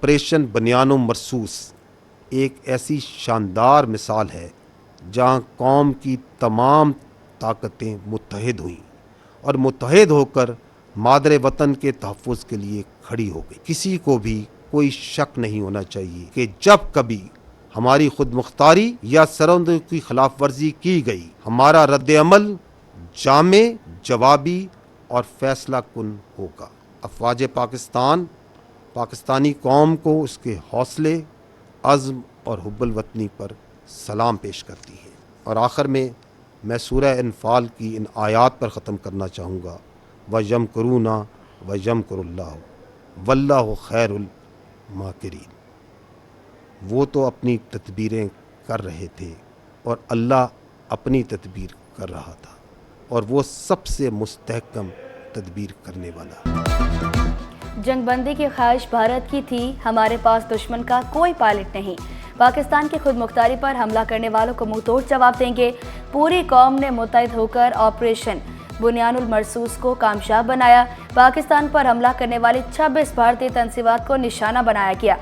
Operation بنیان و مرصوص ایک ایسی شاندار مثال ہے جہاں قوم کی تمام طاقتیں متحد ہوئیں اور متحد ہو کر مادر وطن کے تحفظ کے لیے کھڑی ہو گئی. کسی کو بھی کوئی شک نہیں ہونا چاہیے کہ جب کبھی ہماری خود مختاری یا سرحدوں کی خلاف ورزی کی گئی ہمارا رد عمل جامع، جوابی اور فیصلہ کن ہوگا. افواج پاکستان پاکستانی قوم کو اس کے حوصلے، عزم اور حب الوطنی پر سلام پیش کرتی ہے. اور آخر میں سورہ انفال کی ان آیات پر ختم کرنا چاہوں گا. وَيَمْكُرُونَ وَيَمْكُرُ اللَّهُ وَاللَّهُ خَيْرُ الْمَاكِرِينَ. وہ تو اپنی تدبیریں کر رہے تھے اور اللہ اپنی تدبیر کر رہا تھا، اور وہ سب سے مستحکم تدبیر کرنے والا. جنگ بندی کی خواہش بھارت کی تھی، ہمارے پاس دشمن کا کوئی پائلٹ نہیں. پاکستان کی خود مختاری پر حملہ کرنے والوں کو منہ توڑ جواب دیں گے. پوری قوم نے متحد ہو کر آپریشن بنیان المرصوص کو کامیاب بنایا. پاکستان پر حملہ کرنے والی 26 بھارتی تنصیبات کو نشانہ بنایا گیا.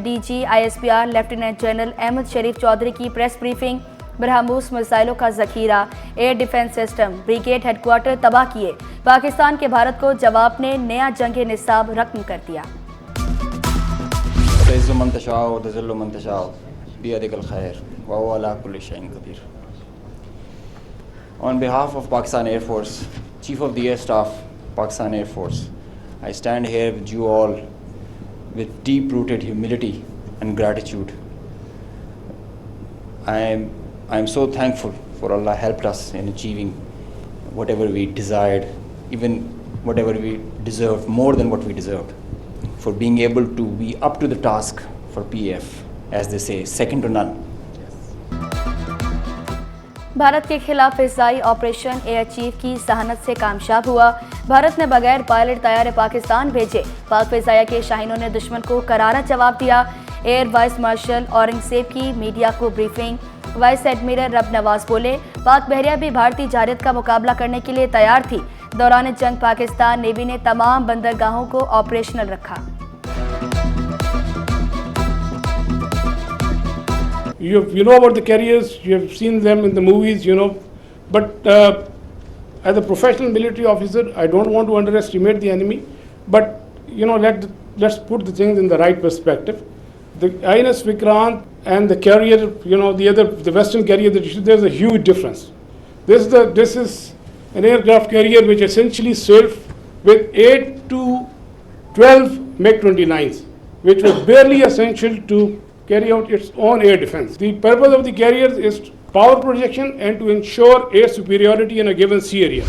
D G ISPR lieutenant general Ahmed Sharif Chaudhry کی پریس بریفنگ. برہموس میزائلوں کا ذخیرہ، air defence system, brigade headquarters تباہ کیے. پاکستان کے بھارت کو جواب نے نیا جنگ نصاب رقم کر دیا. تعز من تشاء وتذل من تشاء بیدک الخیر وهو علی کل شیء قدیر. On behalf of Pakistan Air Force, Chief of the Air Staff, Pakistan Air Force, I stand here with you all with deep-rooted humility and gratitude. I am so thankful for Allah helped us in achieving whatever we desired, even whatever we deserved, more than what we deserved, for being able to be up to the task for PF, as they say, second to none. Bharat کے خلاف فضائی operation air chief کی ذہانت سے کامیاب ہوا. بھارت نے بغیر پائلٹ طیارے پاکستان بھیجے. پاک فضائیہ کے شاہینوں نے دشمن کو کرارا جواب دیا. ایئر وائس مارشل اورنگزیب کی میڈیا کو بریفنگ. وائس ایڈمرل رب نواز بولے پاک بحریہ بھی بھارتی جارحیت کا مقابلہ کرنے کے لیے تیار تھی. دوران جنگ پاکستان نیوی نے تمام بندرگاہوں کو آپریشنل رکھا. You know about the carriers, you have seen them in the movies, but as a professional military officer, I don't want to underestimate the enemy, but let's put the things in the right perspective. The INS Vikrant and the carrier, the Western carrier, there's a huge difference. This is an aircraft carrier which essentially served with 8 to 12 MiG-29s, which was barely essential to carry out its own air defense. The purpose of the carriers is power projection and to ensure air superiority in a given sea area.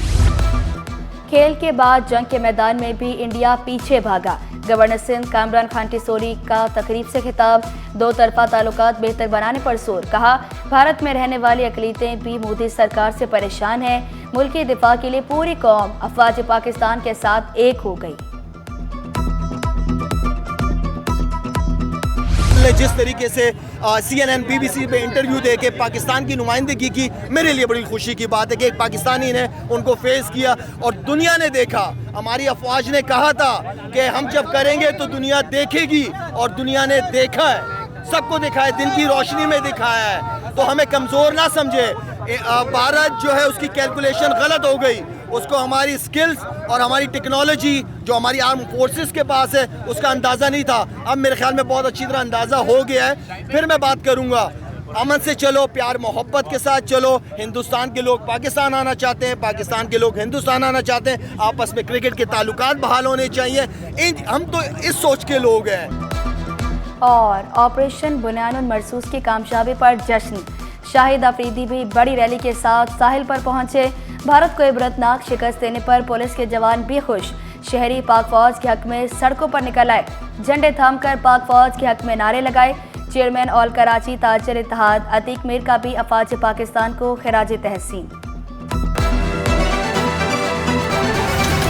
کھیل کے بعد جنگ کے میدان میں بھی India پیچھے بھاگا. گورنر سندھ کامران خان ٹیسوری کا تقریب سے خطاب. دو طرفہ تعلقات بہتر بنانے پر زور. کہا بھارت میں رہنے والی اقلیتیں بھی مودی سرکار سے پریشان ہیں. ملکی دفاع کے لیے پوری قوم افواج پاکستان کے ساتھ ایک ہو گئی. جس طریقے سے CNN BBC پہ انٹرویو دے کے پاکستان کی نمائندگی کی، میرے لیے بڑی خوشی کی بات ہے کہ ایک پاکستانی نے ان کو فیس کیا اور دنیا نے دیکھا. ہماری افواج نے کہا تھا کہ ہم جب کریں گے تو دنیا دیکھے گی، اور دنیا نے دیکھا ہے، سب کو دکھا ہے، دن کی روشنی میں دکھایا ہے. تو ہمیں کمزور نہ سمجھے. بھارت جو ہے اس کی کیلکولیشن غلط ہو گئی. اس کو ہماری سکلز اور ہماری ٹیکنالوجی جو ہماری آرم فورسز کے پاس ہے اس کا اندازہ نہیں تھا. اب میرے خیال میں بہت اچھی طرح اندازہ ہو گیا ہے. پھر میں بات کروں گا، امن سے چلو، پیار محبت کے ساتھ چلو. ہندوستان کے لوگ پاکستان آنا چاہتے ہیں، پاکستان کے لوگ ہندوستان آنا چاہتے ہیں. آپس میں کرکٹ کے تعلقات بحال ہونے چاہیے. ہم تو اس سوچ کے لوگ ہیں. اور آپریشن بنیان المرصوص کی کامیابی پر جشن. شاہد افریدی بھی بڑی ریلی کے ساتھ ساحل پر پہنچے. بھارت کو عبرتناک شکست دینے پر پولیس کے جوان بھی خوش. شہری پاک فوج کے حق میں سڑکوں پر نکل آئے. جھنڈے تھام کر پاک فوج کے حق میں نعرے لگائے. چیئرمین آل کراچی تاجر اتحاد عتیق میر کا بھی افواج پاکستان کو خراج تحسین.